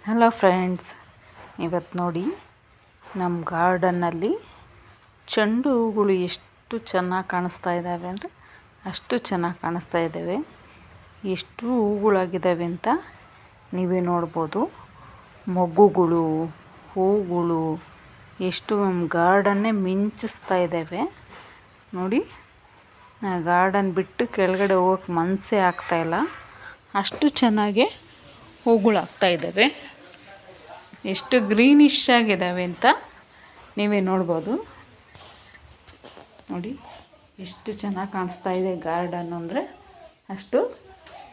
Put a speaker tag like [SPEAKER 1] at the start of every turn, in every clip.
[SPEAKER 1] Hello friends, ಇವತ್ತು ನೋಡಿ ನಮ್ಮ ಗಾರ್ಡನ್ನಲ್ಲಿ ಚೆಂಡು ಹೂಗಳು ಎಷ್ಟು ಚೆನ್ನಾಗಿ ಕಾಣಿಸ್ತಾ ಇದ್ದಾವೆ ಅಂದರೆ ಅಷ್ಟು ಚೆನ್ನಾಗಿ ಕಾಣಿಸ್ತಾ ಇದ್ದಾವೆ. ಎಷ್ಟು ಹೂಗಳಾಗಿದ್ದಾವೆ ಅಂತ ನೀವೇ ನೋಡ್ಬೋದು. ಮೊಗ್ಗುಗಳು, ಹೂಗಳು ಎಷ್ಟು ನಮ್ಮ ಗಾರ್ಡನ್ನೇ ಮಿಂಚಿಸ್ತಾ ಇದ್ದಾವೆ ನೋಡಿ. ಗಾರ್ಡನ್ ಬಿಟ್ಟು ಕೆಳಗಡೆ ಹೋಗೋಕ್ಕೆ ಮನಸ್ಸೇ ಆಗ್ತಾಯಿಲ್ಲ, ಅಷ್ಟು ಚೆನ್ನಾಗಿ ಹೂಗಳಾಗ್ತಾ ಇದ್ದಾವೆ. ಎಷ್ಟು ಗ್ರೀನಿಶ್ ಆಗಿದ್ದಾವೆ ಅಂತ ನೀವೇ ನೋಡ್ಬೋದು ನೋಡಿ. ಎಷ್ಟು ಚೆನ್ನಾಗಿ ಕಾಣಿಸ್ತಾ ಇದೆ ಗಾರ್ಡನ್ನು ಅಂದರೆ ಅಷ್ಟು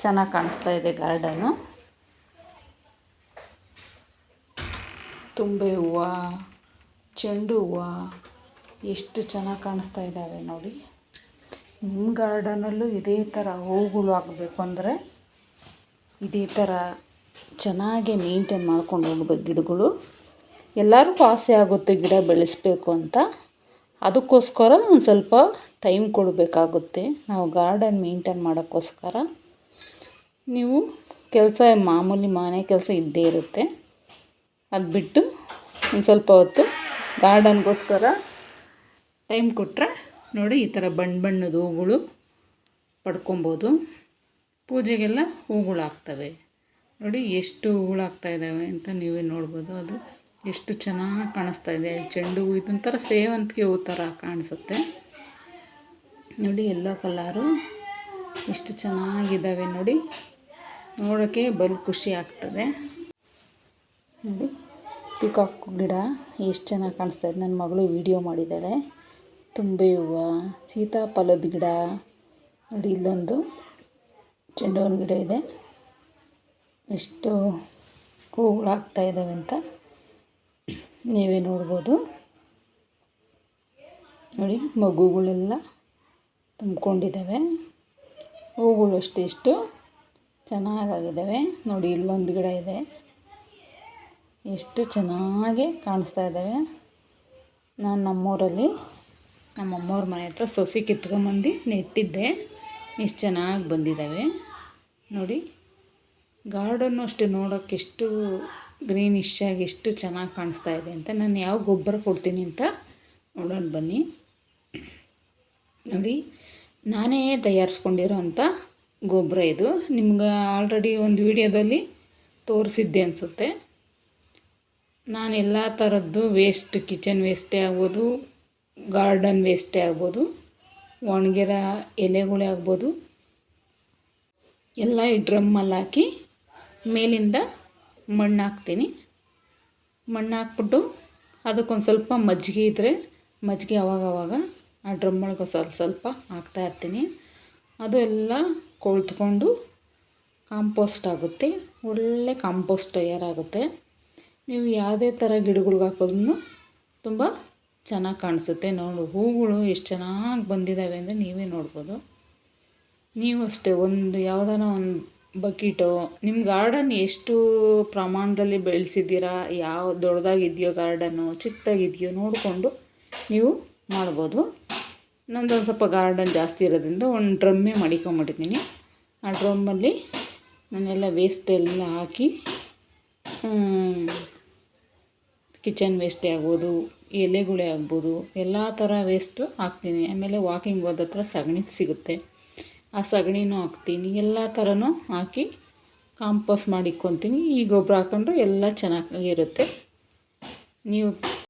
[SPEAKER 1] ಚೆನ್ನಾಗಿ ಕಾಣಿಸ್ತಾ ಇದೆ ಗಾರ್ಡನ್ನು. ತುಂಬೆ ಹೂವು, ಚೆಂಡು ಹೂವು ಎಷ್ಟು ಚೆನ್ನಾಗಿ ಕಾಣಿಸ್ತಾ ಇದ್ದಾವೆ ನೋಡಿ. ನಿಮ್ಮ ಗಾರ್ಡನಲ್ಲೂ ಇದೇ ಥರ ಹೂಗಳು ಆಗಬೇಕು ಅಂದರೆ ಇದೇ ಥರ ಚೆನ್ನಾಗಿ ಮೇಂಟೈನ್ ಮಾಡ್ಕೊಂಡು ಹೋಗ್ಬೇಕು. ಗಿಡಗಳು ಎಲ್ಲರಿಗೂ ಆಸೆ ಆಗುತ್ತೆ ಗಿಡ ಬೆಳೆಸಬೇಕು ಅಂತ. ಅದಕ್ಕೋಸ್ಕರ ಒಂದು ಸ್ವಲ್ಪ ಟೈಮ್ ಕೊಡಬೇಕಾಗುತ್ತೆ ನಾವು ಗಾರ್ಡನ್ ಮೇಂಟೈನ್ ಮಾಡೋಕ್ಕೋಸ್ಕರ. ನೀವು ಕೆಲಸ ಮಾಮೂಲಿ ಮನೆ ಕೆಲಸ ಇದ್ದೇ ಇರುತ್ತೆ, ಅದು ಬಿಟ್ಟು ಒಂದು ಸ್ವಲ್ಪ ಹೊತ್ತು ಗಾರ್ಡನ್ಗೋಸ್ಕರ ಟೈಮ್ ಕೊಟ್ಟರೆ ನೋಡಿ ಈ ಥರ ಬಣ್ಣದ ಹೂಗಳು ಪಡ್ಕೊಬೋದು. ಪೂಜೆಗೆಲ್ಲ ಹೂಗಳು ಆಗ್ತವೆ ನೋಡಿ. ಎಷ್ಟು ಹೂಗಳಾಗ್ತಾ ಇದ್ದಾವೆ ಅಂತ ನೀವೇ ನೋಡ್ಬೋದು. ಅದು ಎಷ್ಟು ಚೆನ್ನಾಗಿ ಕಾಣಿಸ್ತಾ ಇದೆ. ಚೆಂಡು ಹೂ ಇದೊಂಥರ ಸೇವಂತಿಗೆ ಹೂ ಥರ ಕಾಣಿಸುತ್ತೆ ನೋಡಿ. ಎಲ್ಲೋ ಕಲರು ಎಷ್ಟು ಚೆನ್ನಾಗಿದ್ದಾವೆ ನೋಡಿ. ನೋಡೋಕ್ಕೆ ಬಲು ಖುಷಿ ಆಗ್ತದೆ ನೋಡಿ. ಪಿಕಾಕ್ ಗಿಡ ಎಷ್ಟು ಚೆನ್ನಾಗಿ ಕಾಣಿಸ್ತಾ ಇದೆ. ನನ್ನ ಮಗಳು ವಿಡಿಯೋ ಮಾಡಿದ್ದಾಳೆ. ತುಂಬೆ ಹೂವು, ಸೀತಾಫಲದ ಗಿಡ ನೋಡಿ. ಇಲ್ಲೊಂದು ಚೆಂಡು ಹೂವಿನ ಗಿಡ ಇದೆ. ಎಷ್ಟು ಹೂಗಳಾಗ್ತಾ ಇದ್ದಾವೆ ಅಂತ ನೀವೇ ನೋಡ್ಬೋದು ನೋಡಿ. ಮಗುಗಳೆಲ್ಲ ತುಂಬಿಕೊಂಡಿದ್ದಾವೆ. ಹೂಗಳು ಎಷ್ಟು ಚೆನ್ನಾಗಿದ್ದಾವೆ ನೋಡಿ. ಇಲ್ಲೊಂದು ಗಿಡ ಇದೆ, ಎಷ್ಟು ಚೆನ್ನಾಗಿ ಕಾಣಿಸ್ತಾ ಇದ್ದಾವೆ. ನಾನು ನಮ್ಮೂರಲ್ಲಿ ನಮ್ಮಮ್ಮವ್ರ ಮನೆ ಹತ್ರ ಸೊಸೆ ಕಿತ್ಕೊಂಬಂದು ನೆಟ್ಟಿದ್ದೆ. ಎಷ್ಟು ಚೆನ್ನಾಗಿ ಬಂದಿದ್ದಾವೆ ನೋಡಿ. ಗಾರ್ಡನ್ನು ಅಷ್ಟೇ ನೋಡೋಕ್ಕೆ ಎಷ್ಟು ಗ್ರೀನಿಶ್ ಆಗಿ ಎಷ್ಟು ಚೆನ್ನಾಗಿ ಕಾಣಿಸ್ತಾ ಇದೆ ಅಂತ. ನಾನು ಯಾವ ಗೊಬ್ಬರ ಕೊಡ್ತೀನಿ ಅಂತ ನೋಡೋಣ ಬನ್ನಿ ನೋಡಿ. ನಾನೇ ತಯಾರಿಸ್ಕೊಂಡಿರೋ ಅಂಥ ಗೊಬ್ಬರ ಇದು. ನಿಮ್ಗೆ ಆಲ್ರೆಡಿ ಒಂದು ವಿಡಿಯೋದಲ್ಲಿ ತೋರಿಸಿದ್ದೆ ಅನಿಸುತ್ತೆ. ನಾನು ಎಲ್ಲ ಥರದ್ದು ವೇಸ್ಟ್, ಕಿಚನ್ ವೇಸ್ಟೇ ಆಗ್ಬೋದು, ಗಾರ್ಡನ್ ವೇಸ್ಟೇ ಆಗ್ಬೋದು, ಒಣಗಿರೋ ಎಲೆಗಳೇ ಆಗ್ಬೋದು, ಎಲ್ಲ ಈ ಡ್ರಮ್ಮಲ್ಲಿ ಹಾಕಿ ಮೇಲಿಂದ ಮಣ್ಣು ಹಾಕ್ತೀನಿ. ಮಣ್ಣು ಹಾಕ್ಬಿಟ್ಟು ಅದಕ್ಕೊಂದು ಸ್ವಲ್ಪ ಮಜ್ಜಿಗೆ ಇದ್ದರೆ ಮಜ್ಜಿಗೆ ಅವಾಗವಾಗ ಆ ಡ್ರಮ್ಮೊಳಗೆ ಸ್ವಲ್ಪ ಹಾಕ್ತಾಯಿರ್ತೀನಿ. ಅದು ಎಲ್ಲ ಕೊಳ್ತ್ಕೊಂಡು ಕಾಂಪೋಸ್ಟ್ ಆಗುತ್ತೆ. ಒಳ್ಳೆ ಕಾಂಪೋಸ್ಟ್ ತಯಾರಾಗುತ್ತೆ. ನೀವು ಯಾವುದೇ ಥರ ಗಿಡಗಳ್ಗೆ ಹಾಕೋದ್ರೂ ತುಂಬ ಚೆನ್ನಾಗಿ ಕಾಣಿಸುತ್ತೆ ನೋಡಿ. ಹೂಗಳು ಎಷ್ಟು ಚೆನ್ನಾಗಿ ಬಂದಿದ್ದಾವೆ ಅಂದರೆ ನೀವೇ ನೋಡ್ಬೋದು. ನೀವು ಅಷ್ಟೇ ಒಂದು ಯಾವುದಾನ ಒಂದು ಬಕೀಟು, ನಿಮ್ಮ ಗಾರ್ಡನ್ ಎಷ್ಟು ಪ್ರಮಾಣದಲ್ಲಿ ಬೆಳೆಸಿದ್ದೀರಾ, ಯಾವ ದೊಡ್ಡದಾಗಿದೆಯೋ ಗಾರ್ಡನ್ನು ಚಿಕ್ಕದಾಗಿದೆಯೋ ನೋಡಿಕೊಂಡು ನೀವು ಮಾಡ್ಬೋದು. ನಂದು ಒಂದು ಸ್ವಲ್ಪ ಗಾರ್ಡನ್ ಜಾಸ್ತಿ ಇರೋದ್ರಿಂದ ಒಂದು ಡ್ರಮ್ಮೇ ಮಡಿಕೊಂಬಿಟ್ಟಿದ್ದೀನಿ. ಆ ಡ್ರಮ್ಮಲ್ಲಿ ನಾನೆಲ್ಲ ವೇಸ್ಟ್ ಎಲ್ಲ ಹಾಕಿ, ಕಿಚನ್ ವೇಸ್ಟೇ ಆಗ್ಬೋದು, ಎಲೆಗಳೇ ಆಗ್ಬೋದು, ಎಲ್ಲ ಥರ ವೇಸ್ಟು ಹಾಕ್ತೀನಿ. ಆಮೇಲೆ ವಾಕಿಂಗ್ ಹೋದ ಹತ್ರ ಸಗಣಿ ಸಿಗುತ್ತೆ, ಆ ಸಗಣಿನೂ ಹಾಕ್ತೀನಿ. ಎಲ್ಲ ಥರನೂ ಹಾಕಿ ಕಾಂಪೋಸ್ಟ್ ಮಾಡಿ ಇಕ್ಕೊತೀನಿ. ಈ ಗೊಬ್ಬರ ಹಾಕ್ಕೊಂಡ್ರೆ ಎಲ್ಲ ಚೆನ್ನಾಗಿರುತ್ತೆ. ನೀವು